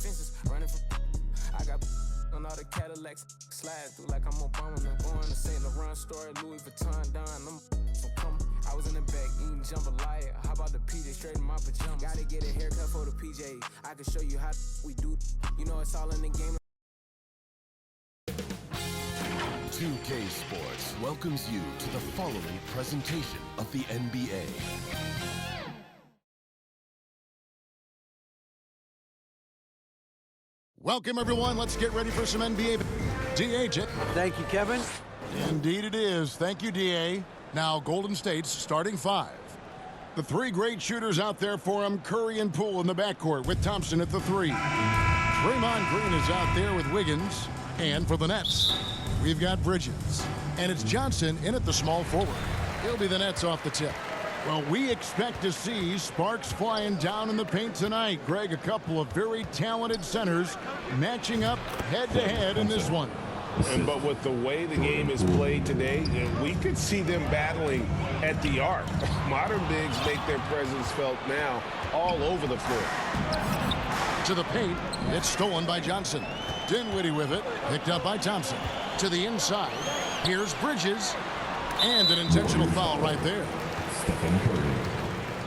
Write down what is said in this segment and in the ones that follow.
fences, running from. I got on all the Cadillacs, slide through like I'm Obama. I'm going to St. Laurent store, Louis Vuitton, Don. I was in the back eating jambalaya. How about the PJ straight in my pajamas? Gotta get a haircut for the PJ. I can show you how we do. You know it's all in the game. 2K Sports welcomes you to the following presentation of the NBA. Welcome, everyone. Let's get ready for some NBA. DA. Thank you, Kevin. Indeed it is. Thank you, DA. Now, Golden State's starting five. The three great shooters out there for him, Curry and Poole in the backcourt with Thompson at the three. Draymond Green is out there with Wiggins. And for the Nets, we've got Bridges. And it's Johnson in at the small forward. He'll be the Nets off the tip. Well, we expect to see sparks flying down in the paint tonight. Greg, a couple of very talented centers matching up head-to-head in this one. But with the way the game is played today, we could see them battling at the arc. Modern bigs make their presence felt now all over the floor. To the paint, it's stolen by Johnson. Dinwiddie with it, picked up by Thompson. To the inside, here's Bridges, and an intentional foul right there. Stephen Curry,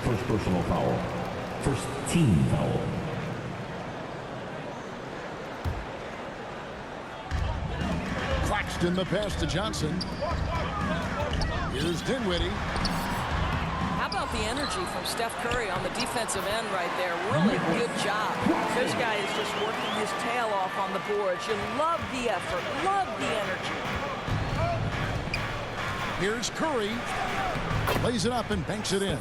first personal foul, first team foul. Claxton the pass to Johnson. Here's Dinwiddie. How about the energy from Steph Curry on the defensive end right there? Really good job. This guy is just working his tail off on the boards. You love the effort, love the energy. Here's Curry. Lays it up and banks it in.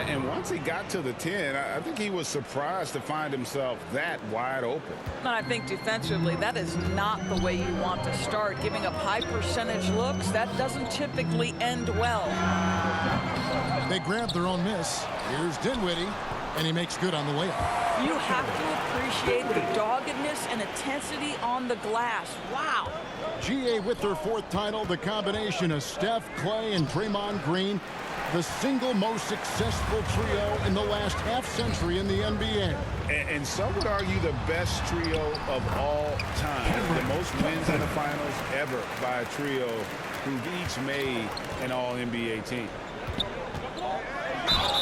And once he got to the 10, I think he was surprised to find himself that wide open. And I think defensively, that is not the way you want to start. Giving up high percentage looks, that doesn't typically end well. They grab their own miss. Here's Dinwiddie, and he makes good on the layup. You have to appreciate the doggedness and intensity on the glass. Wow. GA with their fourth title, the combination of Steph, Clay, and Draymond Green, the single most successful trio in the last half-century in the NBA. And some would argue the best trio of all time. The most wins in the finals ever by a trio who've each made an All-NBA team.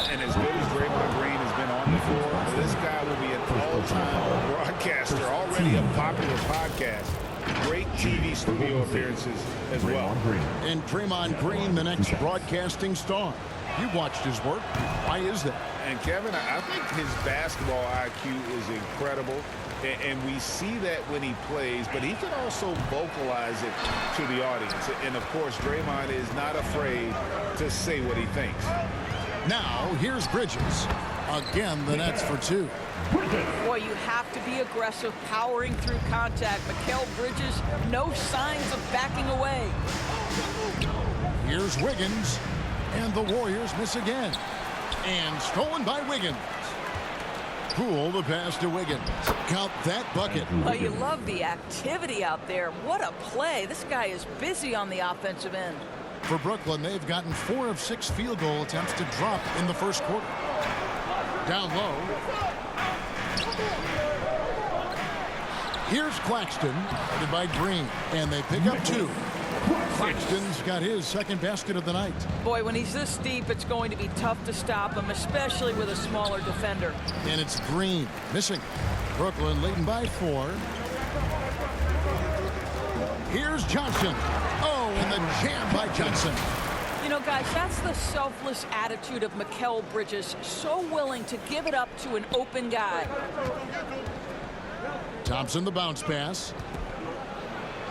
And as good as Draymond Green has been on the floor, this guy will be an all-time broadcaster, already a popular podcast. Great TV studio appearances as well. And Draymond Green, the next broadcasting star. You watched his work. Why is that? And Kevin, I think his basketball IQ is incredible. And we see that when he plays, but he can also vocalize it to the audience. And of course, Draymond is not afraid to say what he thinks. Now, here's Bridges. Again, the Nets for two. Boy, you have to be aggressive, powering through contact. Mikal Bridges, no signs of backing away. Here's Wiggins, and the Warriors miss again. And stolen by Wiggins. Poole the pass to Wiggins. Count that bucket. Oh, you love the activity out there. What a play. This guy is busy on the offensive end. For Brooklyn, they've gotten 4 of 6 field goal attempts to drop in the first quarter. Down low. Here's Claxton, guarded by Green, and they pick up 2. Claxton's got his second basket of the night. Boy, when he's this deep, it's going to be tough to stop him, especially with a smaller defender. And it's Green missing. Brooklyn leading by 4. Here's Johnson. Oh, and the jam by Johnson. You know, guys, that's the selfless attitude of Mikal Bridges. So willing to give it up to an open guy. Thompson the bounce pass.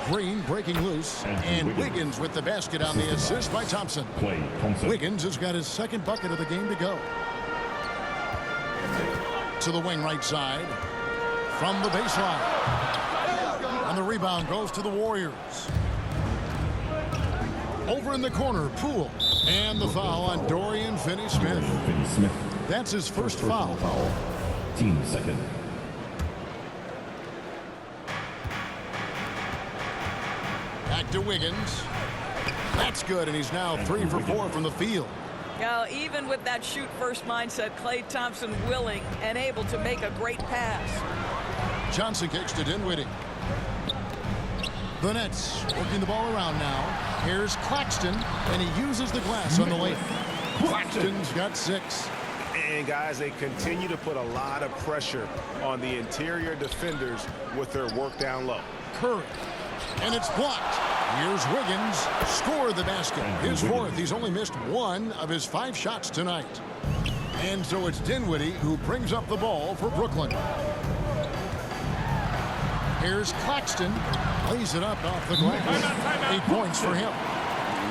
Green breaking loose. And Wiggins with the basket on the assist by Thompson. Wiggins has got his second bucket of the game to go. To the wing right side. From the baseline. And the rebound goes to the Warriors. Over in the corner, Poole. And the foul on Dorian Finney-Smith. That's his first foul. Team second. Back to Wiggins. That's good, and he's now 3 for 4 from the field. Now, even with that shoot-first mindset, Klay Thompson willing and able to make a great pass. Johnson kicks to Dinwiddie. The Nets working the ball around now. Here's Claxton, and he uses the glass on the layup. Claxton's got 6. And guys, they continue to put a lot of pressure on the interior defenders with their work down low. Curry, and it's blocked. Here's Wiggins, scored the basket. His 4th. He's only missed 1 of his 5 shots tonight. And so it's Dinwiddie who brings up the ball for Brooklyn. Here's Claxton, lays it up off the glass. 8 points for him.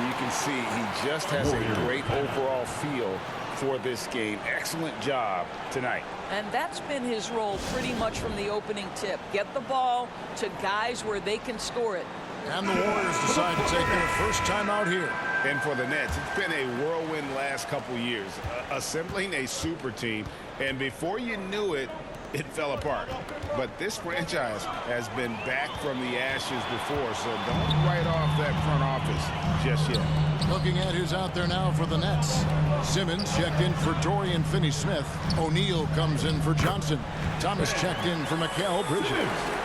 You can see he just has a great overall feel for this game. Excellent job tonight. And that's been his role pretty much from the opening tip. Get the ball to guys where they can score it. And the Warriors decide to take their first time out here. And for the Nets, it's been a whirlwind last couple years, assembling a super team. And before you knew it, it fell apart. But this franchise has been back from the ashes before, so don't write off that front office just yet. Looking at who's out there now for the Nets. Simmons checked in for Dorian Finney-Smith. O'Neal comes in for Johnson. Thomas checked in for Mikal Bridges.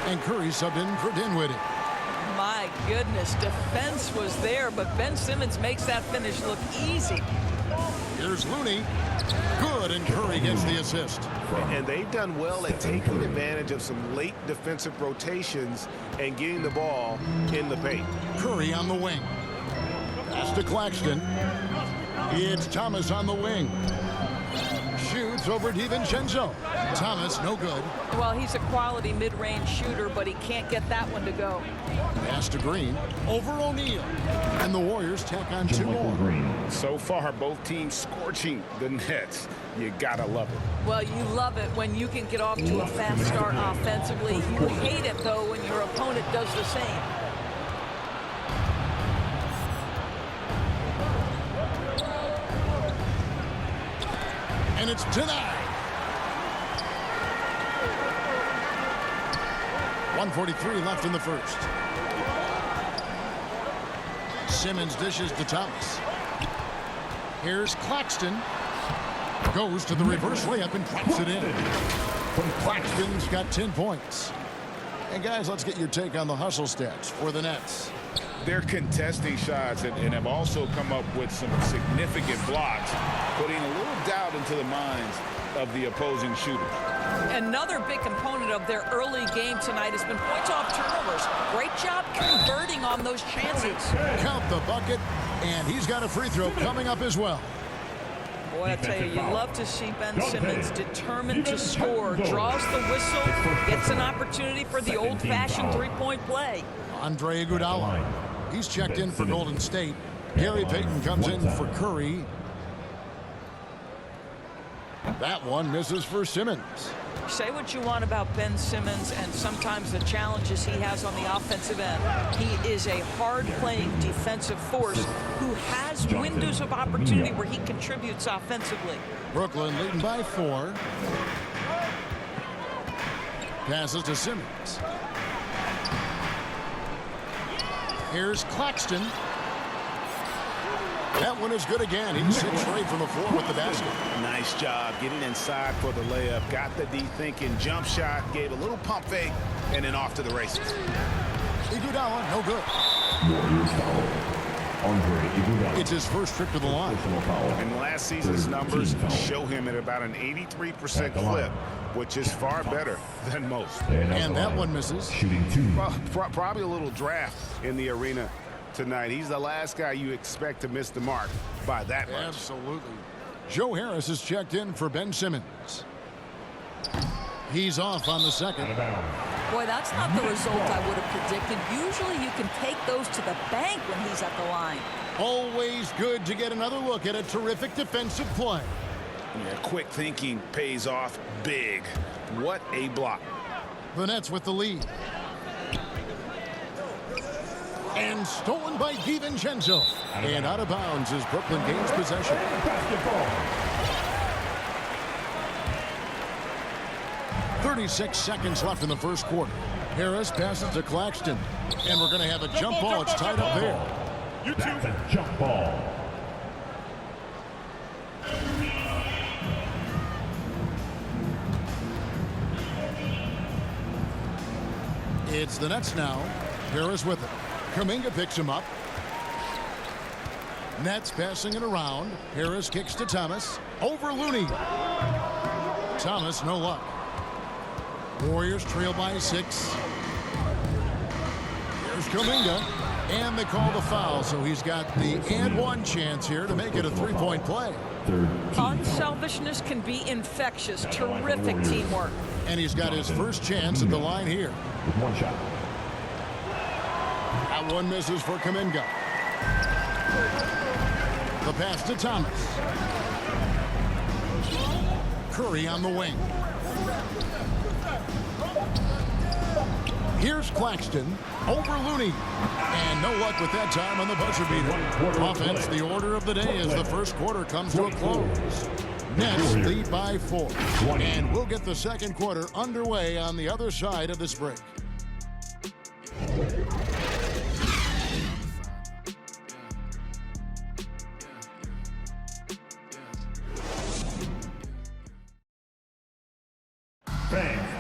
And Curry subbed in for Dinwiddie. My goodness, defense was there, but Ben Simmons makes that finish look easy. Here's Looney. Good, and Curry gets the assist. And they've done well at taking advantage of some late defensive rotations and getting the ball in the paint. Curry on the wing. Pass to Claxton. It's Thomas on the wing. Shoots over DiVincenzo. Thomas, no good. Well, he's a quality mid-range shooter, but he can't get that one to go. Pass to Green. Over O'Neal. And the Warriors tack on 2 more. So far, both teams scorching the Nets. You gotta love it. Well, you love it when you can get off to a fast start offensively. You hate it, though, when your opponent does the same. And it's denied. 1:43 left in the first. Simmons dishes to Thomas. Here's Claxton. Goes to the reverse layup and drops it in. Claxton's got 10 points. And guys, let's get your take on the hustle stats for the Nets. They're contesting shots and have also come up with some significant blocks, putting a little doubt into the minds of the opposing shooters. Another big component of their early game tonight has been points off turnovers. Great job converting on those chances. Count the bucket, and he's got a free throw coming up as well. Boy, I tell you, you love to see Ben Simmons determined to score, draws the whistle, gets an opportunity for the old-fashioned three-point play. Andre Iguodala. He's checked in for Golden State. Gary Payton comes in for Curry. That one misses for Simmons. Say what you want about Ben Simmons and sometimes the challenges he has on the offensive end. He is a hard-playing defensive force who has windows of opportunity where he contributes offensively. Brooklyn leading by 4. Passes to Simmons. Here's Claxton. That one is good again. He's 6 straight from the floor with the basket. Nice job getting inside for the layup. Got the deep-thinking jump shot, gave a little pump fake, and then off to the races. Iguodala, no good. Warriors foul. Andre Iguodala. It's his first trip to the line. Personal foul. And last season's numbers show him at about an 83% clip, which is far better than most. And that one misses. Shooting 2. Well, probably a little draft in the arena tonight. He's the last guy you expect to miss the mark by that much. Absolutely. Joe Harris is checked in for Ben Simmons. He's off on the second. Boy, that's not the result I would have predicted. Usually you can take those to the bank when he's at the line. Always good to get another look at a terrific defensive play. Yeah, quick thinking pays off big. What a block. The Nets with the lead. And stolen by DiVincenzo. And out of bounds as Brooklyn gains possession. 36 seconds left in the first quarter. Harris passes to Claxton. And we're going to have a jump ball. It's tied up there. That's a jump ball. It's the Nets now. Harris with it. Kuminga picks him up. Nets passing it around. Harris kicks to Thomas. Over Looney. Thomas, no luck. Warriors trail by 6. Here's Kuminga. And they call the foul, so he's got the and one chance here to make it a three-point play. Unselfishness can be infectious. Terrific teamwork. And he's got his first chance at the line here. With one shot. That one misses for Kuminga. The pass to Thomas. Curry on the wing. Here's Claxton over Looney. And no luck with that time on the buzzer beater. Offense, the order of the day as the first quarter comes to a close. Nets lead by 4. And we'll get the second quarter underway on the other side of this break.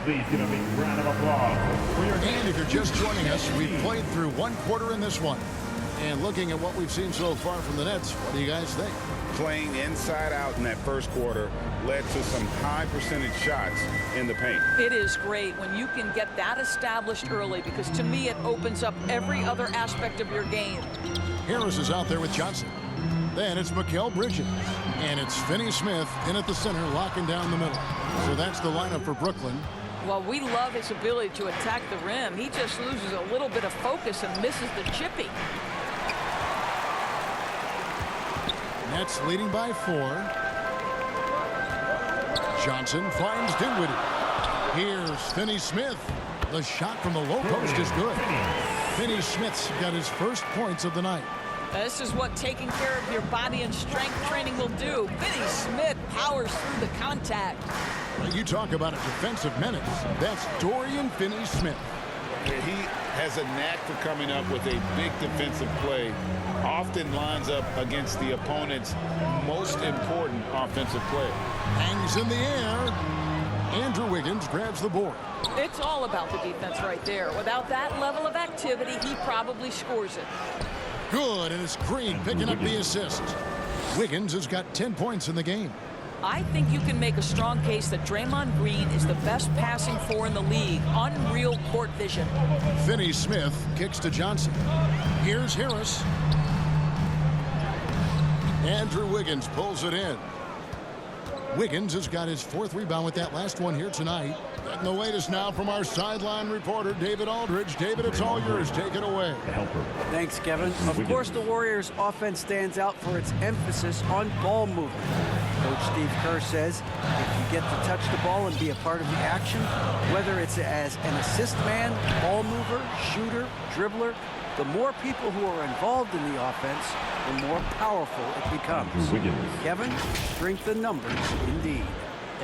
Please give a big round of applause for your And if you're just joining us, we've played through one quarter in this one. And looking at what we've seen so far from the Nets, what do you guys think? Playing inside out in that first quarter led to some high percentage shots in the paint. It is great when you can get that established early, because to me it opens up every other aspect of your game. Harris is out there with Johnson. Then it's Mikal Bridges. And it's Finney-Smith in at the center, locking down the middle. So that's the lineup for Brooklyn. Well, we love his ability to attack the rim. He just loses a little bit of focus and misses the chippy. Nets leading by 4. Johnson finds Dinwiddie. Here's Finney-Smith. The shot from the low post is good. Finney-Smith's got his first points of the night. This is what taking care of your body and strength training will do. Finney-Smith powers through the contact. You talk about a defensive menace. That's Dorian Finney-Smith. He has a knack for coming up with a big defensive play. Often lines up against the opponent's most important offensive play. Hangs in the air. Andrew Wiggins grabs the board. It's all about the defense right there. Without that level of activity, he probably scores it. Good, and it's Green picking up the assist. Wiggins has got 10 points in the game. I think you can make a strong case that Draymond Green is the best passing four in the league. Unreal court vision. Finney-Smith kicks to Johnson. Here's Harris. Andrew Wiggins pulls it in. Wiggins has got his 4th rebound with that last one here tonight. Getting the latest now from our sideline reporter, David Aldridge. David, it's all yours. Take it away. Thanks, Kevin. Of course, the Warriors' offense stands out for its emphasis on ball movement. Coach Steve Kerr says if you get to touch the ball and be a part of the action, whether it's as an assist man, ball mover, shooter, dribbler, the more people who are involved in the offense, the more powerful it becomes. Kevin, strength in numbers, indeed.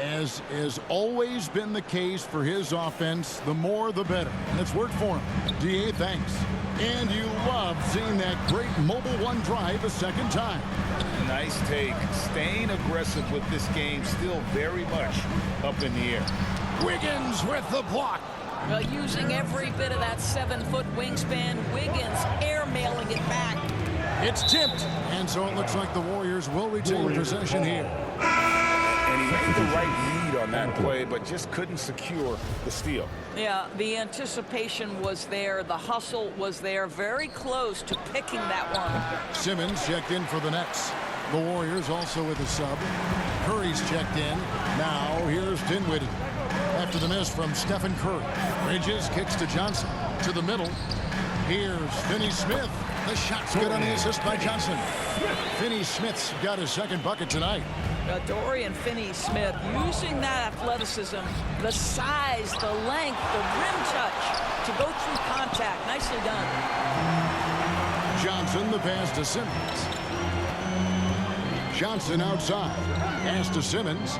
As has always been the case for his offense, the more the better. And it's worked for him. DA, thanks. And you love seeing that great mobile one drive a second time. Nice take. Staying aggressive with this game, still very much up in the air. Wiggins with the block. Well, using every bit of that 7-foot wingspan, Wiggins airmailing it back. It's tipped. And so it looks like the Warriors will retain possession here. And he made the right read on that play, but just couldn't secure the steal. Yeah, the anticipation was there. The hustle was there. Very close to picking that one. Simmons checked in for the Nets. The Warriors also with a sub. Curry's checked in. Now here's Dinwiddie. After the miss from Stephen Curry. Bridges kicks to Johnson. To the middle. Here's Finney-Smith. The shot's good on the assist by Johnson. Finney-Smith's got his second bucket tonight. Dorian Finney-Smith using that athleticism, the size, the length, the rim touch to go through contact. Nicely done. Johnson, the pass to Simmons. Johnson outside. Pass to Simmons.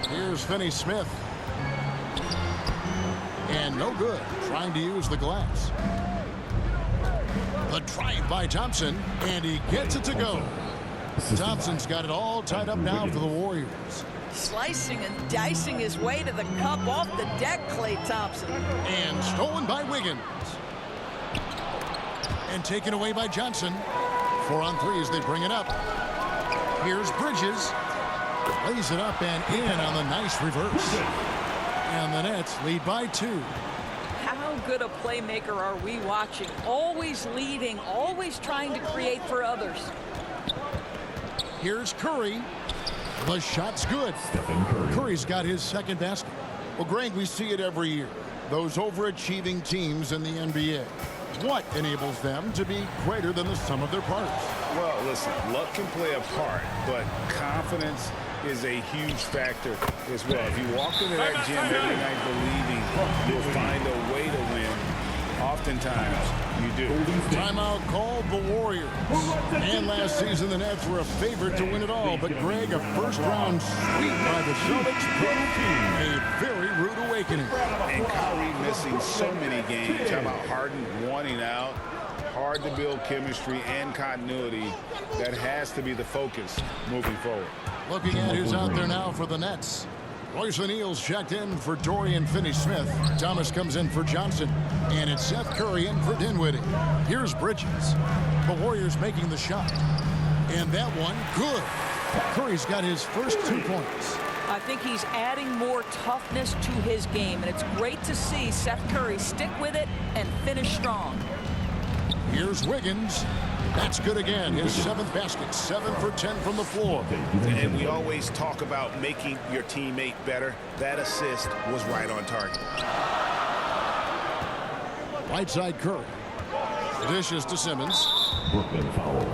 Here's Finney-Smith. And no good. Trying to use the glass. The drive by Thompson, and he gets it to go. Thompson's got it all tied up now for the Warriors. Slicing and dicing his way to the cup off the deck, Klay Thompson. And stolen by Wiggins. And taken away by Johnson. 4 on 3 as they bring it up. Here's Bridges. Lays it up and in on the nice reverse. And the Nets lead by 2. How good a playmaker are we watching? Always leading, always trying to create for others. Here's Curry. The shot's good. Curry's got his second basket. Well, Greg, we see it every year. Those overachieving teams in the NBA. What enables them to be greater than the sum of their parts? Well, listen, luck can play a part, but confidence is a huge factor as well. If you walk into that gym every night believing you'll find a way to win, oftentimes you do. Timeout called the Warriors. And last season the Nets were a favorite to win it all, but Greg, a first-round sweep by the Celtics proved a very rude awakening. And Kyrie missing so many games. How about Harden wanting out? Hard to build chemistry and continuity. That has to be the focus moving forward. Looking at who's out there now for the Nets. Royce O'Neal's checked in for Dorian Finney-Smith. Thomas comes in for Johnson. And it's Seth Curry in for Dinwiddie. Here's Bridges. The Warriors making the shot. And that one, good. Curry's got his first 2 points. I think he's adding more toughness to his game, and it's great to see Seth Curry stick with it and finish strong. Here's Wiggins. That's good again. His 7th basket. 7 for 10 from the floor. And we always talk about making your teammate better. That assist was right on target. Right side Curry. Dishes to Simmons. Brooklyn foul.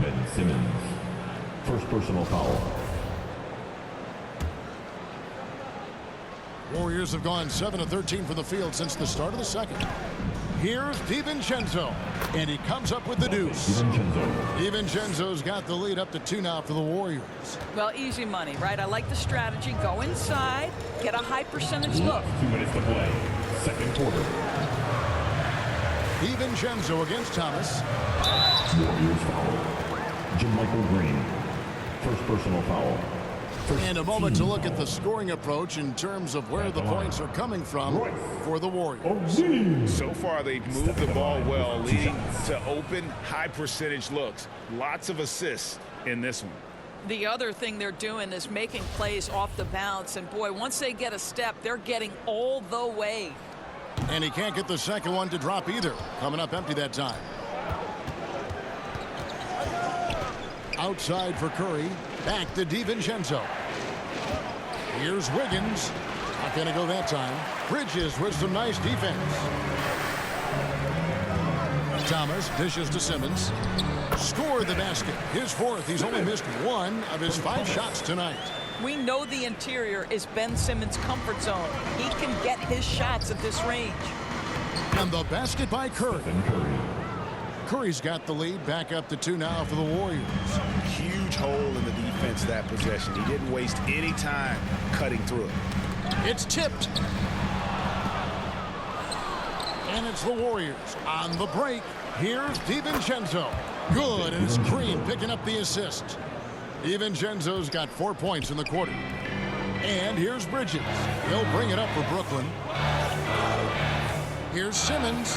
Ben Simmons. First personal foul. Warriors have gone 7 of 13 from the field since the start of the second. Here's DiVincenzo, and he comes up with the deuce. DiVincenzo's got the lead up to 2 now for the Warriors. Well, easy money, right? I like the strategy. Go inside, get a high percentage look. 2 minutes to play. Second quarter. DiVincenzo against Thomas. Warriors foul. Michael Green. First personal foul. And a moment to look at the scoring approach in terms of where the points are coming from for the Warriors. So far, they've moved the ball well, leading to open, high-percentage looks. Lots of assists in this one. The other thing they're doing is making plays off the bounce. And, boy, once they get a step, they're getting all the way. And he can't get the second one to drop either. Coming up empty that time. Outside for Curry. Back to DiVincenzo. Here's Wiggins. Not going to go that time. Bridges with some nice defense. Thomas dishes to Simmons. Scored the basket. His 4th. He's only missed 1 of his 5 shots tonight. We know the interior is Ben Simmons' comfort zone. He can get his shots at this range. And the basket by Curry. Curry's got the lead. Back up to 2 now for the Warriors. Huge hole in the defense that possession. He didn't waste any time cutting through it. It's tipped. And it's the Warriors on the break. Here's DiVincenzo. Good, and it's Green picking up the assist. DiVincenzo's got 4 points in the quarter. And here's Bridges. He'll bring it up for Brooklyn. Here's Simmons.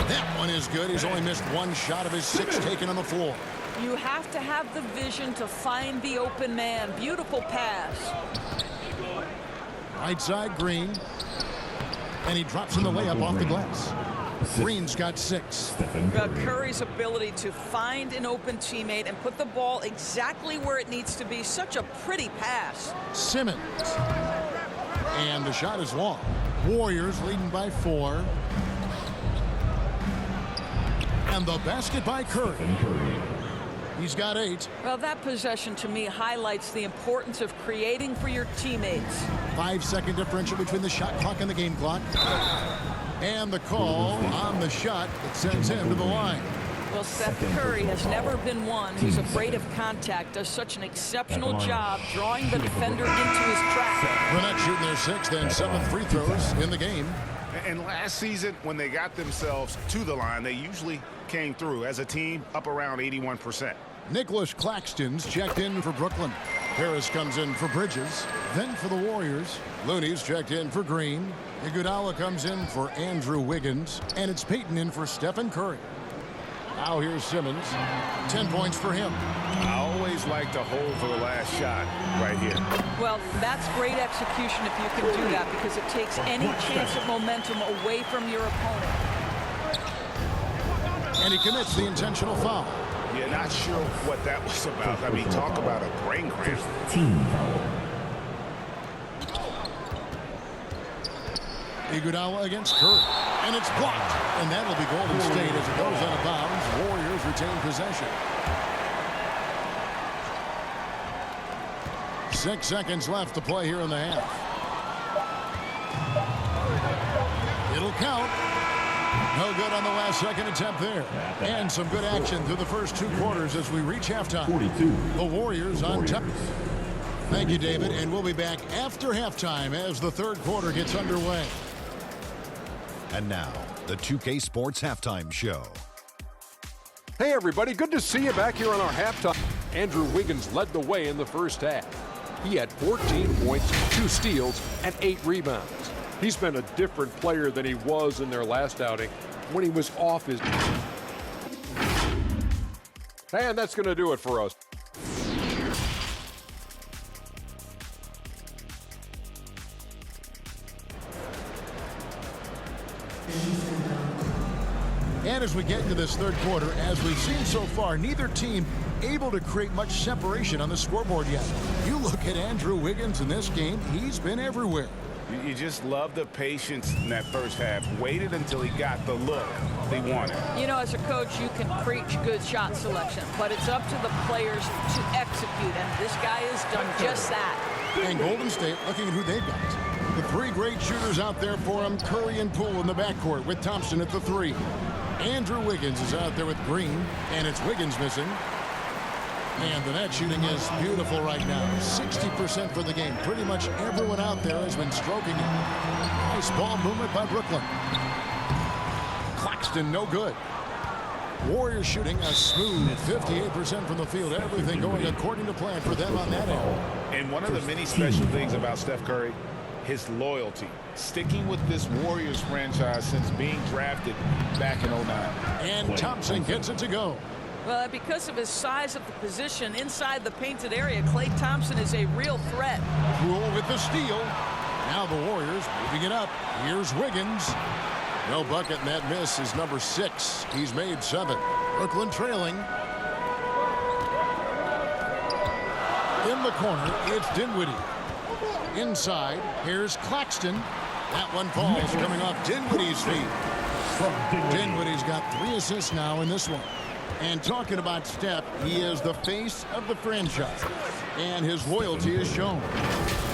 That one is good. He's only missed 1 shot of his 6 taken on the floor. You have to have the vision to find the open man. Beautiful pass. Right side, Green. And he drops in the layup off the glass. Green's got 6. Curry's ability to find an open teammate and put the ball exactly where it needs to be. Such a pretty pass. Simmons. And the shot is long. Warriors leading by 4. And the basket by Curry. He's got 8. Well, that possession to me highlights the importance of creating for your teammates. 5-second differential between the shot clock and the game clock. And the call on the shot that sends him to the line. Well, Seth Curry has never been one who's afraid of contact. Does such an exceptional job drawing the defender into his trap. They're not shooting their 6th and 7th free throws in the game. And last season, when they got themselves to the line, they usually came through as a team up around 81%. Nicholas Claxton's checked in for Brooklyn. Harris comes in for Bridges. Then for the Warriors, Looney's checked in for Green. Iguodala comes in for Andrew Wiggins. And it's Payton in for Stephen Curry. Now here's Simmons. 10 points for him. I always like to hold for the last shot right here. Well, that's great execution if you can do that, because it takes any chance of momentum away from your opponent. And he commits the intentional foul. Yeah, not sure what that was about. I mean, talk about a brain cramp. Team foul. Iguodala against Curry. And it's blocked. And that'll be Golden State as it goes out of bounds. Warriors retain possession. 6 seconds left to play here in the half. It'll count. No good on the last second attempt there. And some good action through the first 2 quarters as we reach halftime. 42. The Warriors on top. Thank you, David. And we'll be back after halftime as the third quarter gets underway. And now, the 2K Sports Halftime Show. Hey, everybody. Good to see you back here on our halftime. Andrew Wiggins led the way in the first half. He had 14 points, 2 steals, and 8 rebounds. He's been a different player than he was in their last outing when he was off his... And that's going to do it for us. And as we get into this third quarter, as we've seen so far, neither team able to create much separation on the scoreboard yet. You look at Andrew Wiggins in this game, he's been everywhere. You just love the patience in that first half. Waited until he got the look they wanted. You know, as a coach, you can preach good shot selection, but it's up to the players to execute, and this guy has done just that. And Golden State looking at who they've got. The 3 great shooters out there for him, Curry and Poole in the backcourt with Thompson at the 3. Andrew Wiggins is out there with Green, and it's Wiggins missing. And the net shooting is beautiful right now. 60% for the game. Pretty much everyone out there has been stroking it. Nice ball movement by Brooklyn. Claxton, no good. Warriors shooting a smooth 58% from the field. Everything going according to plan for them on that end. And one of the many special things about Steph Curry, his loyalty. Sticking with this Warriors franchise since being drafted back in 09. And Thompson gets it to go. Well, because of his size of the position inside the painted area, Klay Thompson is a real threat. Rule with the steal. Now the Warriors moving it up. Here's Wiggins. No bucket, and that miss is number 6. He's made 7. Brooklyn trailing. In the corner, it's Dinwiddie. Inside, here's Claxton. That one falls coming off Dinwiddie's feet. Dinwiddie's got 3 assists now in this one. And talking about Steph, he is the face of the franchise, and his loyalty is shown.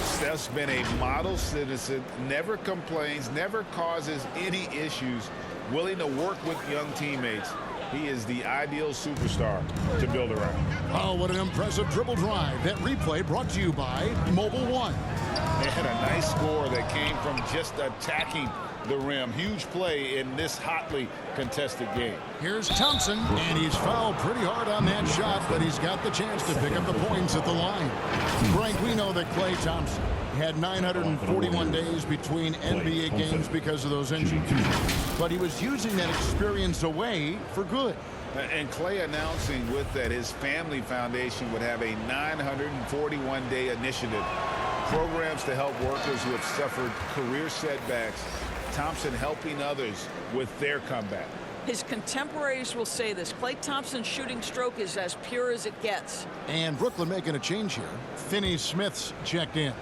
Steph's been a model citizen, never complains, never causes any issues, willing to work with young teammates. He is the ideal superstar to build around. Oh, what an impressive dribble drive. That replay brought to you by Mobile One. They had a nice score that came from just attacking the rim. Huge play in this hotly contested game. Here's Thompson, and he's fouled pretty hard on that shot, but he's got the chance to pick up the points at the line. Frank, we know that Klay Thompson had 941 days between NBA games because of those injuries, but he was using that experience away for good. And Klay announcing with that his family foundation would have a 941-day initiative. Programs to help workers who have suffered career setbacks. Thompson helping others with their comeback. His contemporaries will say this. Klay Thompson's shooting stroke is as pure as it gets. And Brooklyn making a change here. Finney-Smith's checked in.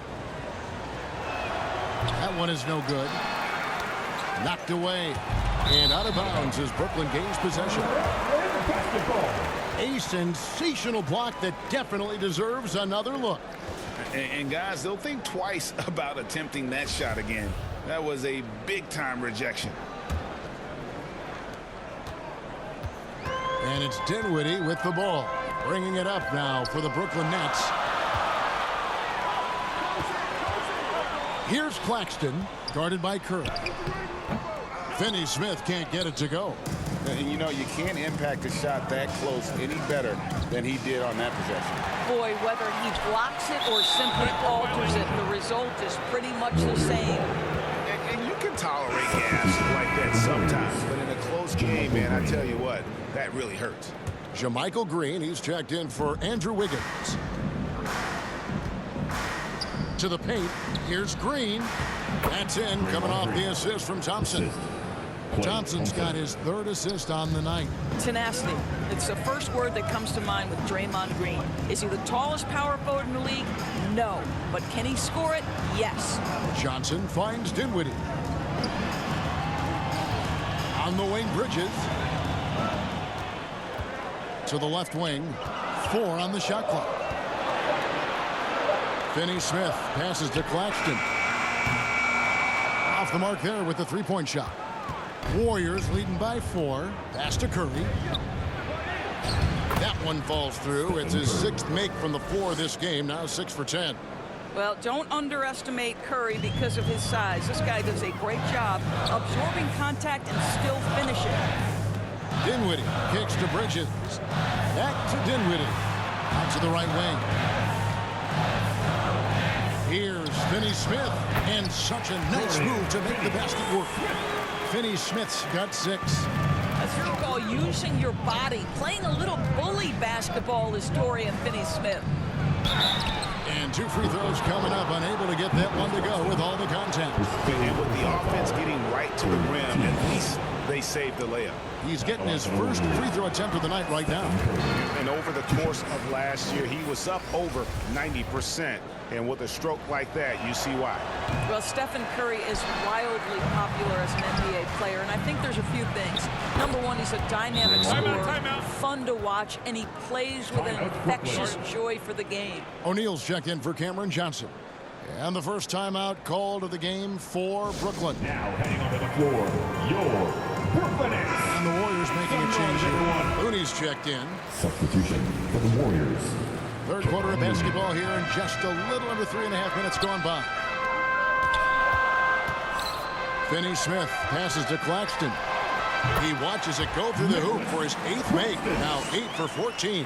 That one is no good. Knocked away. And out of bounds as Brooklyn gains possession. A sensational block that definitely deserves another look. And guys, they'll think twice about attempting that shot again. That was a big-time rejection. And it's Dinwiddie with the ball. Bringing it up now for the Brooklyn Nets. Here's Claxton, guarded by Curry. Finney-Smith can't get it to go. And you know, you can't impact a shot that close any better than he did on that possession. Boy, whether he blocks it or simply alters it, the result is pretty much the same. And you can tolerate gas like that sometimes, but in a close game, man, I tell you what, that really hurts. JaMychal Green, he's checked in for Andrew Wiggins. To the paint, here's Green. That's in, coming off the assist from Thompson. Thompson's got his third assist on the night. Tenacity. It's the first word that comes to mind with Draymond Green. Is he the tallest power forward in the league? No. But can he score it? Yes. Johnson finds Dinwiddie. On the wing, Bridges. To the left wing. 4 on the shot clock. Finney-Smith passes to Claxton. Off the mark there with the three-point shot. Warriors leading by 4. Pass to Curry. That one falls through. It's his 6th make from the floor this game. Now 6 for 10. Well, don't underestimate Curry because of his size. This guy does a great job absorbing contact and still finishing. Dinwiddie kicks to Bridges. Back to Dinwiddie. Out to the right wing. Here's Finney-Smith. And such a nice move to make the basket work. Finney-Smith's got 6. That's what you call using your body. Playing a little bully basketball is Dorian Finney-Smith. And 2 free throws coming up. Unable to get that one to go with all the contact. And with the offense getting right to the rim, at least they saved the layup. He's getting his first free throw attempt of the night right now. And over the course of last year, he was up over 90%. And with a stroke like that, you see why. Well, Stephen Curry is wildly popular as an NBA player, and I think there's a few things. Number one, he's a dynamic scorer, fun to watch, and he plays with an infectious joy for the game. O'Neal's checked in for Cameron Johnson. And the first timeout called of the game for Brooklyn. Now heading onto the floor, your Brooklyn Nets. And the Warriors making a change here. Looney's checked in. Substitution for the Warriors. Third quarter of basketball here in just a little under 3.5 minutes gone by. Finney-Smith passes to Claxton. He watches it go through the hoop for his 8th make. Now 8 for 14.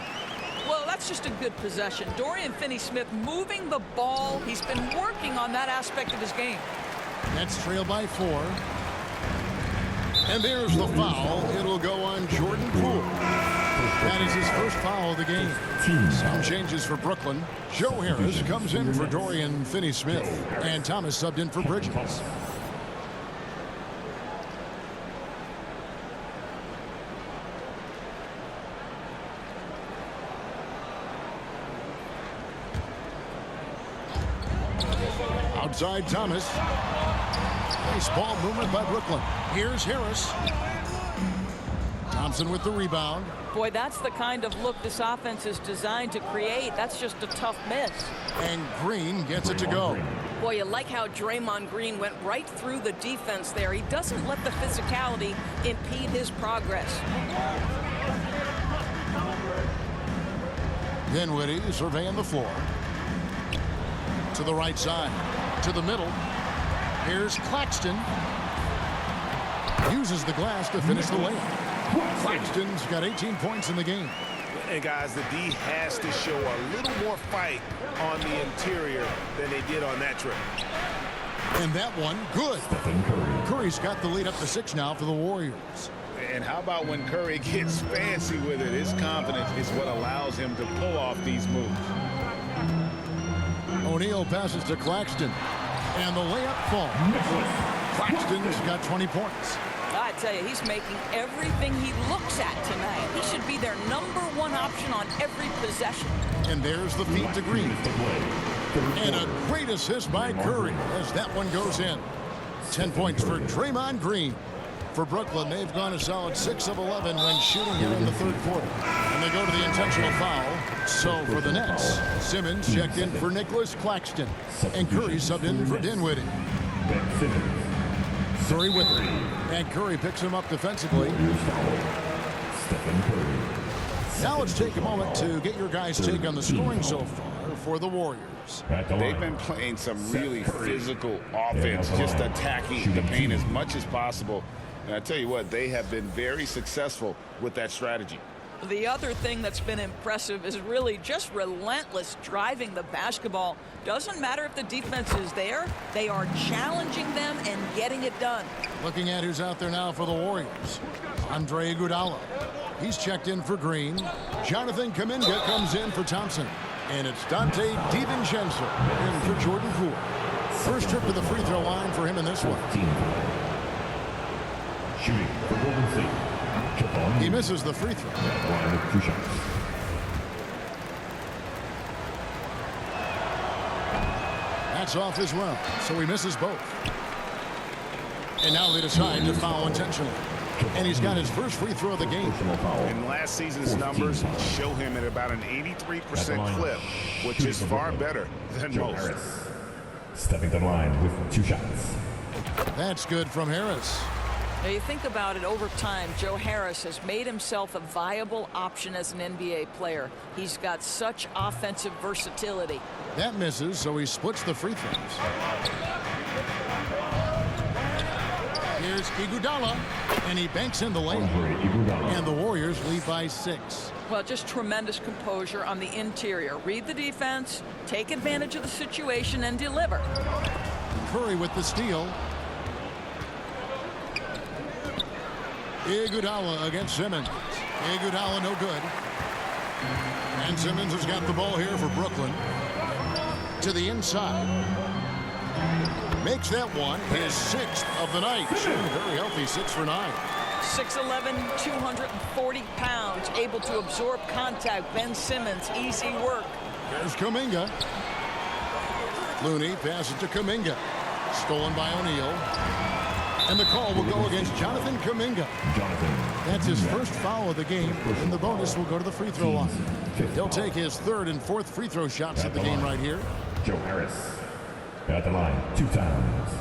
Well, that's just a good possession. Dorian Finney-Smith moving the ball. He's been working on that aspect of his game. Nets trail by 4. And there's the foul. It'll go on Jordan Poole. That is his first foul of the game. Some changes for Brooklyn. Joe Harris comes in for Dorian Finney-Smith. And Thomas subbed in for Bridges. Outside Thomas. Nice ball movement by Brooklyn. Here's Harris. Thompson with the rebound. Boy, that's the kind of look this offense is designed to create. That's just a tough miss. And Green gets it to go. Boy, you like how Draymond Green went right through the defense there. He doesn't let the physicality impede his progress. Dinwiddie surveying the floor. To the right side. To the middle. Here's Claxton. Uses the glass to finish the layup. Claxton's got 18 points in the game. And guys, the D has to show a little more fight on the interior than they did on that trip. And that one, good. Curry's got the lead up to 6 now for the Warriors. And how about when Curry gets fancy with it? His confidence is what allows him to pull off these moves. O'Neal passes to Claxton. And the layup falls. Claxton's got 20 points. I tell you, he's making everything he looks at tonight. He should be their #1 option on every possession. And there's the feed to Green. And a great assist by Curry as that one goes in. 10 points for Draymond Green. For Brooklyn, they've gone a solid 6 of 11 when shooting here in the third quarter. And they go to the intentional foul. So for the Nets, Simmons checked in for Nicholas Claxton. And Curry subbed in for Dinwiddie. Curry with it. And Curry picks him up defensively. Now let's take a moment to get your guys' take on the scoring so far for the Warriors. They've been playing some really physical offense, just attacking the paint as much as possible. And I tell you what, they have been very successful with that strategy. The other thing that's been impressive is really just relentless driving the basketball. Doesn't matter if the defense is there, they are challenging them and getting it done. Looking at who's out there now for the Warriors. Andre Iguodala. He's checked in for Green. Jonathan Kuminga comes in for Thompson. And it's Dante DiVincenzo in for Jordan Poole. First trip to the free throw line for him in this one. Shooting for Golden State. He misses the free throw. Line with 2 shots. That's off as well, so he misses both. And now they decide to foul intentionally. And he's got his first free throw of the game. And last season's numbers show him at about an 83% clip, which is far better than most. Harris. Stepping to the line with 2 shots. That's good from Harris. Now you think about it, over time, Joe Harris has made himself a viable option as an NBA player. He's got such offensive versatility. That misses, so he splits the free throws. Here's Iguodala, and he banks in the layup. And the Warriors lead by 6. Well, just tremendous composure on the interior. Read the defense, take advantage of the situation, and deliver. Curry with the steal. Iguodala against Simmons. Iguodala no good. And Simmons has got the ball here for Brooklyn. To the inside. Makes that one his 6th of the night. Very healthy, 6 for 9. 6'11", 240 pounds, able to absorb contact. Ben Simmons, easy work. There's Kuminga. Looney passes to Kuminga. Stolen by O'Neal. And the call will go against Jonathan Kuminga. That's his first foul of the game, and the bonus will go to the free throw line. He'll take his 3rd and 4th free throw shots of the game right here. Joe Harris at the line 2 times.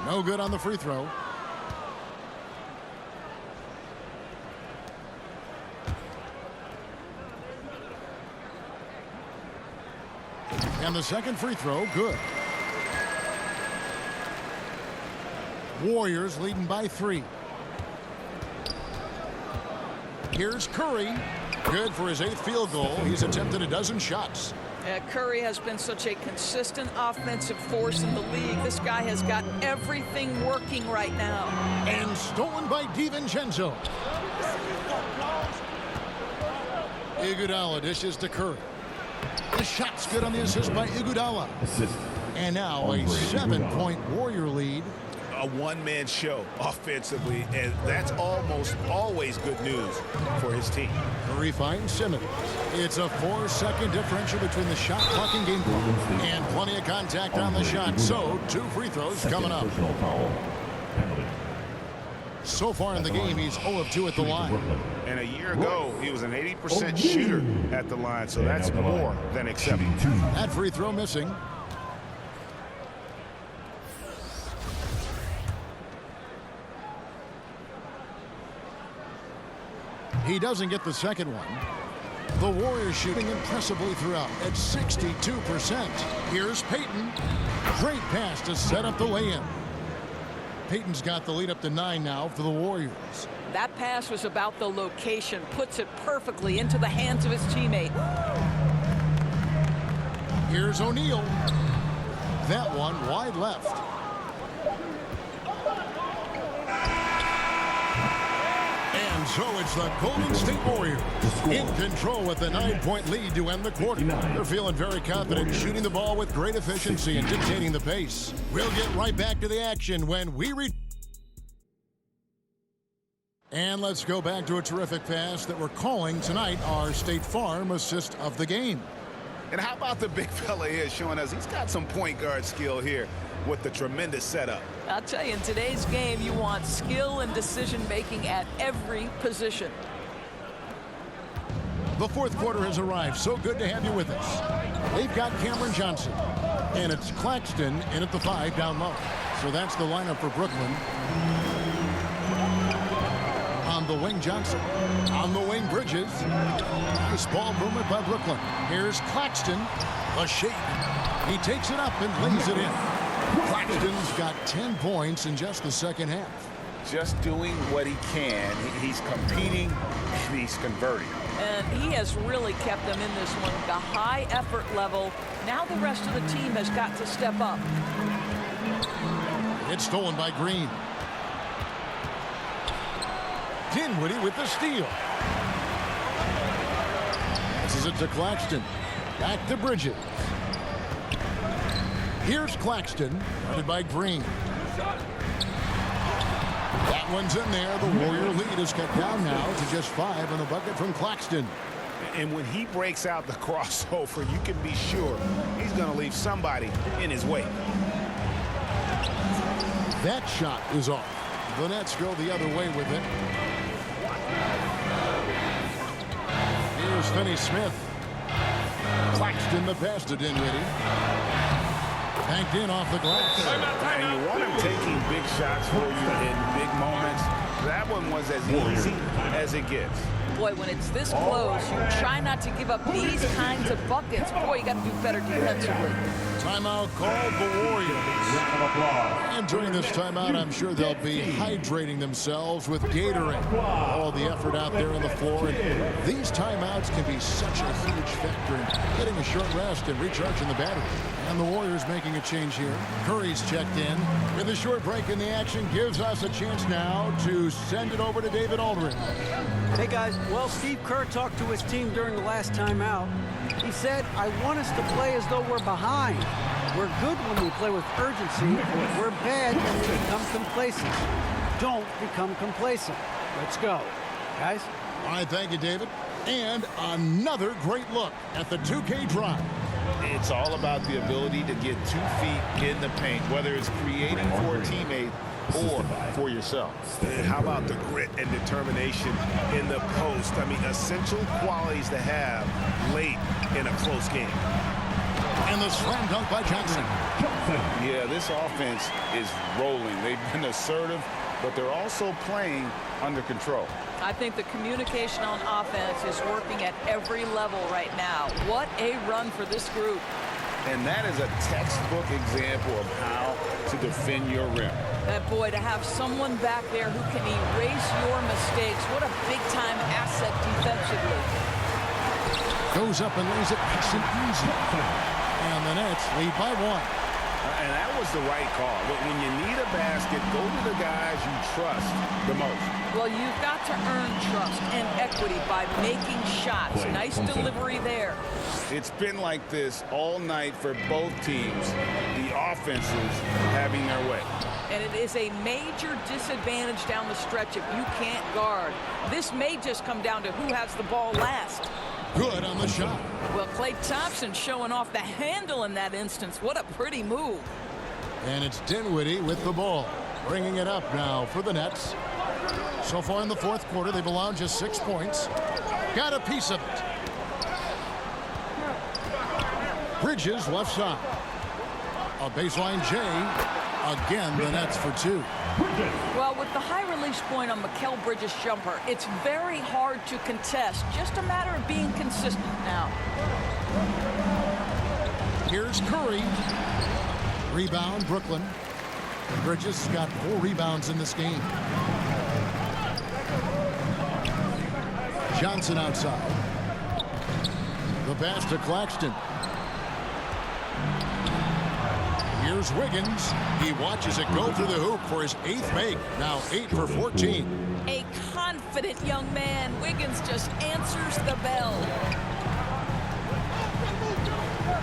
No good on the free throw. And the second free throw, good. Warriors leading by 3. Here's Curry. Good for his 8th field goal. He's attempted a dozen shots. Curry has been such a consistent offensive force in the league. This guy has got everything working right now. And stolen by DiVincenzo. Iguodala dishes to Curry. The shot's good on the assist by Iguodala. Assist. And now a 7-point Warrior lead. A one-man show offensively, and that's almost always good news for his team. Curry finds Simmons. It's a 4-second differential between the shot clock and game clock. And plenty of contact on the shot, so 2 free throws coming up. So far in the game, he's 0 of 2 at the line. And a year ago, he was an 80% shooter at the line, so that's more than acceptable. That free throw missing. He doesn't get the second one. The Warriors shooting impressively throughout at 62%. Here's Payton. Great pass to set up the lay-in. Payton's got the lead up to 9 now for the Warriors. That pass was about the location, puts it perfectly into the hands of his teammate. Here's O'Neal. That one wide left. And so it's the Golden State Warriors in control with the 9-point lead to end the quarter. They're feeling very confident, shooting the ball with great efficiency and dictating the pace. We'll get right back to the action when we return. And let's go back to a terrific pass that we're calling tonight our State Farm assist of the game. And how about the big fella here showing us he's got some point guard skill here with the tremendous setup. I'll tell you, in today's game, you want skill and decision-making at every position. The fourth quarter has arrived. So good to have you with us. They've got Cameron Johnson. And it's Claxton in at the 5 down low. So that's the lineup for Brooklyn. On the wing, Johnson. On the wing, Bridges. Nice ball movement by Brooklyn. Here's Claxton. A shake. He takes it up and lays it in. Claxton Claxton's got 10 points in just the second half. Just doing what he can. He's competing, and he's converting. And he has really kept them in this one. The high effort level. Now the rest of the team has got to step up. It's stolen by Green. Dinwiddie with the steal. Passes it to Claxton. Back to Bridges. Here's Claxton, guarded by Green. That one's in there. The Warrior lead is cut down now to just 5 on the bucket from Claxton. And when he breaks out the crossover, you can be sure he's going to leave somebody in his wake. That shot is off. The Nets go the other way with it. Here's Finney Smith. Claxton the pass to Dinwiddie. Banked in off the glass. And you want him taking big shots for you in big moments. That one was as easy as it gets. Boy, when it's this close, you try not to give up these kinds of buckets. Boy, you got to do better defensively. Timeout called the Warriors. And during this timeout, I'm sure they'll be hydrating themselves with Gatorade. All the effort out there on the floor. And these timeouts can be such a huge factor in getting a short rest and recharging the battery. And the Warriors making a change here. Curry's checked in. With a short break in the action, gives us a chance now to send it over to David Aldridge. Hey, guys. Well, Steve Kerr talked to his team during the last timeout. He said, I want us to play as though we're behind. We're good when we play with urgency. We're bad when we become complacent. Don't become complacent. Let's go. Guys? All right, thank you, David. And another great look at the 2K drive. It's all about the ability to get 2 feet in the paint, whether it's creating for a teammate or for yourself. And how about the grit and determination in the post? I mean, essential qualities to have late in a close game. And the slam dunk by Johnson. Yeah, this offense is rolling. They've been assertive, but they're also playing under control. I think the communication on offense is working at every level right now. What a run for this group. And that is a textbook example of how to defend your rim. That boy, to have someone back there who can erase your mistakes, what a big-time asset defensively. Goes up and lays it nice and easy. And the Nets lead by 1. And that was the right call. When you need a basket, go to the guys you trust the most. Well, you've got to earn trust and equity by making shots. Nice delivery there. It's been like this all night for both teams. The offenses having their way. And it is a major disadvantage down the stretch if you can't guard. This may just come down to who has the ball last. Good on the shot. Well, Klay Thompson showing off the handle in that instance. What a pretty move. And it's Dinwiddie with the ball. Bringing it up now for the Nets. So far in the fourth quarter, they've allowed just 6 points. Got a piece of it. Bridges left side. A baseline J. Again, the Nets for 2. Well, with the high release point on Mikal Bridges' jumper, it's very hard to contest. Just a matter of being consistent now. Here's Curry. Rebound, Brooklyn. Bridges has got 4 rebounds in this game. Johnson outside. The pass to Claxton. Here's Wiggins. He watches it go through the hoop for his 8th make. Now 8 for 14. A confident young man. Wiggins just answers the bell.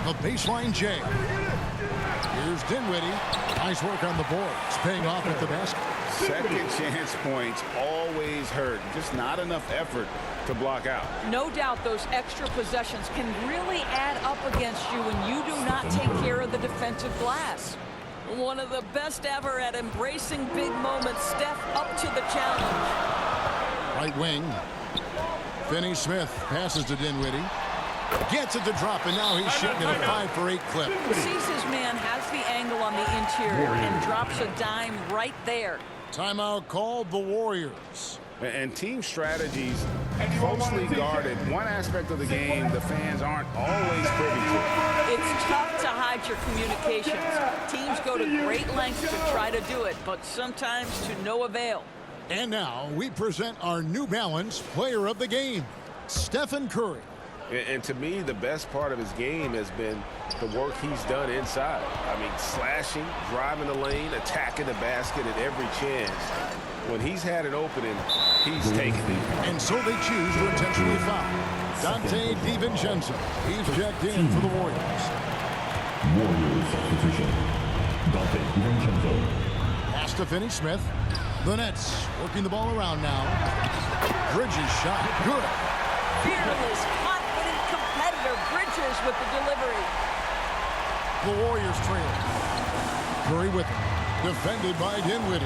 The baseline J. Here's Dinwiddie. Nice work on the boards. Paying off at the basket. Second chance points always hurt. Just not enough effort to block out. No doubt those extra possessions can really add up against you when you do not take care of the defensive glass. One of the best ever at embracing big moments. Steph up to the challenge. Right wing. Finney Smith passes to Dinwiddie. Gets it to drop, and now he's shooting at a 5 for 8 clip. Sees his man, has the angle on the interior, and drops a dime right there. Timeout called the Warriors. And team strategies closely guarded. One aspect of the game the fans aren't always privy to. It's tough to hide your communications. Teams go to great lengths to try to do it, but sometimes to no avail. And now we present our New Balance Player of the Game, Stephen Curry. And to me, the best part of his game has been the work he's done inside. I mean, slashing, driving the lane, attacking the basket at every chance. When he's had an opening, he's taken it. And so they choose to intentionally foul Dante DiVincenzo. He's checked in for the Warriors. Warriors substitution. Dante DiVincenzo. Pass to Finney Smith. The Nets working the ball around now. Bridges shot. Good. Fearless, confident competitor. Bridges with the delivery. The Warriors trail. Curry with it. Defended by Dinwiddie.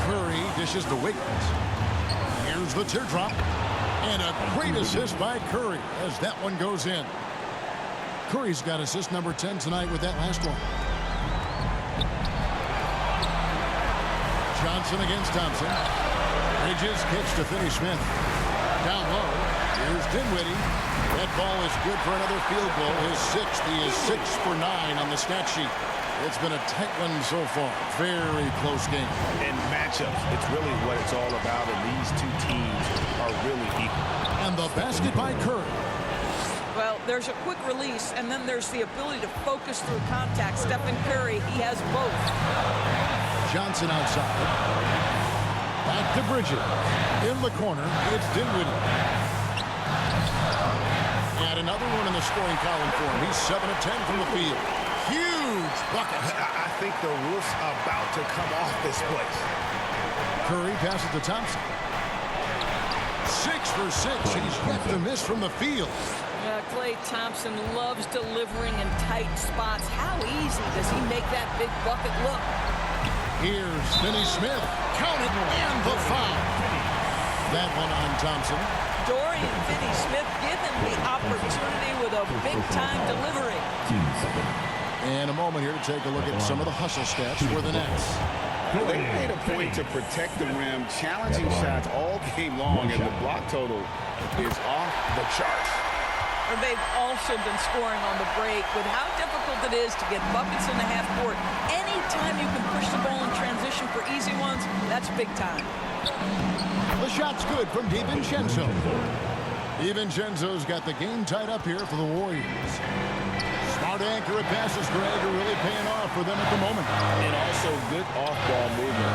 Curry dishes to Wiggins. Here's the teardrop. And a great assist by Curry as that one goes in. Curry's got assist number 10 tonight with that last one. Johnson against Thompson. Bridges kicks to Finney Smith. Down low. Here's Dinwiddie. That ball is good for another field goal. His sixth. He is 6 for 9 on the stat sheet. It's been a tight one so far. Very close game. And matchups, it's really what it's all about, and these two teams are really equal. And the basket by Curry. Well, there's a quick release, and then there's the ability to focus through contact. Stephen Curry, he has both. Johnson outside. Back to Bridges. In the corner, it's Dinwiddie. And another one in the scoring column for him. He's 7 of 10 from the field. Huge bucket. I think the roof's about to come off this place. Curry passes to Thompson. 6 for 6. He's yet to miss from the field. Klay Thompson loves delivering in tight spots. How easy does he make that big bucket look? Here's Finney Smith. Count it, and the foul. That one on Thompson. Dorian Finney-Smith given the opportunity with a big-time delivery. And a moment here to take a look at some of the hustle stats for the Nets. They made a point to protect the rim, challenging shots all game long, and the block total is off the charts. They've also been scoring on the break. With how difficult it is to get buckets in the half court, anytime you can push the ball in transition for easy ones, that's big time. The shot's good from DiVincenzo. DiVincenzo's got the game tied up here for the Warriors. Smart accurate passes, Greg, are really paying off for them at the moment. And also good off-ball movement.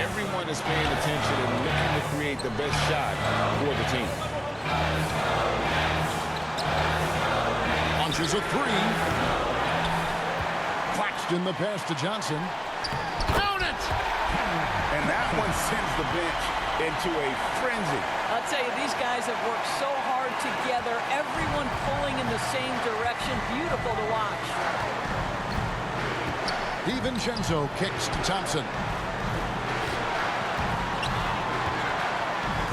Everyone is paying attention and looking to create the best shot for the team. Launches a three. Claxton the pass to Johnson. Count it! And that one sends the bench into a frenzy. I'll tell you, these guys have worked so hard together. Everyone pulling in the same direction. Beautiful to watch. DiVincenzo kicks to Thompson.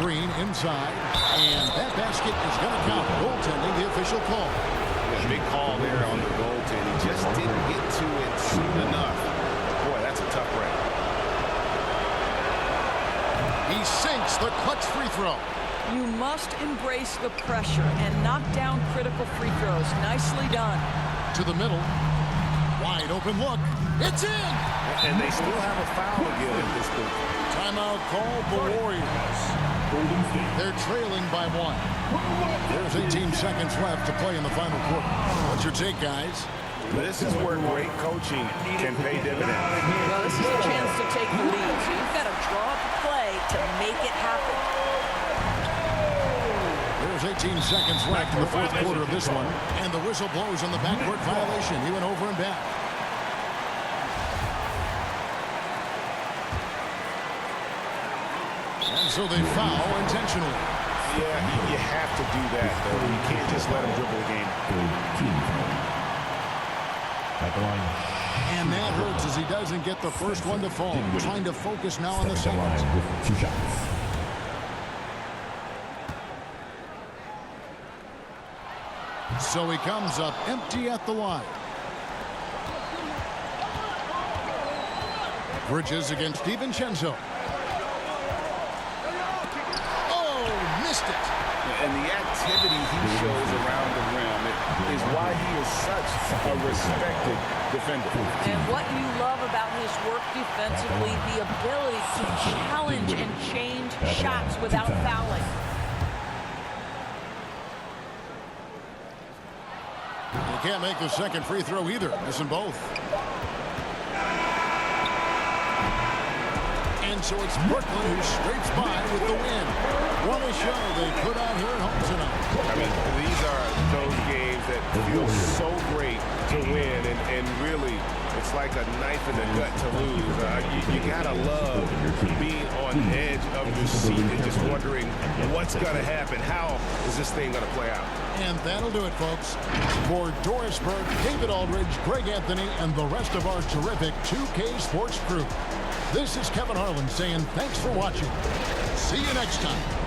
Green inside. And that basket is going to count. Goaltending, the official call. A big call there on the goaltend. He just didn't get to it soon enough. Boy, that's a tough break. He sinks the clutch free throw. You must embrace the pressure and knock down critical free throws. Nicely done. To the middle. Wide open look. It's in! And they still have a foul again at this point. Timeout called the Warriors. They're trailing by 1. There's 18 seconds left to play in the final quarter. What's your take, guys? This is where great coaching can pay dividends. Well, this is a chance to take the lead. So you've got to draw up a play to make it happen. There's 18 seconds left in the fourth quarter of this one. And the whistle blows on the backcourt violation. He went over and back. And so they foul intentionally. Yeah, you have to do that, though. You can't just let him dribble the game. At the line. And that hurts as he doesn't get the first one to fall. Trying to focus now on the second. With 2 shots. So he comes up empty at the line. Bridges against DiVincenzo. Oh, missed it. And the activity he shows around the rim is why he is such a respected defender. And what you love about his work defensively, the ability to challenge and change shots without fouling. You can't make the second free throw either. Missing both. And so it's Brooklyn who scrapes by with the win. What a show they put on here at home tonight. I mean, these are those games that feel so great to win, and really, it's like a knife in the gut to lose. You gotta love being on the edge of your seat and just wondering what's gonna happen. How is this thing gonna play out? And that'll do it, folks. For Doris Burke, David Aldridge, Greg Anthony, and the rest of our terrific 2K Sports crew, this is Kevin Harlan saying thanks for watching. See you next time.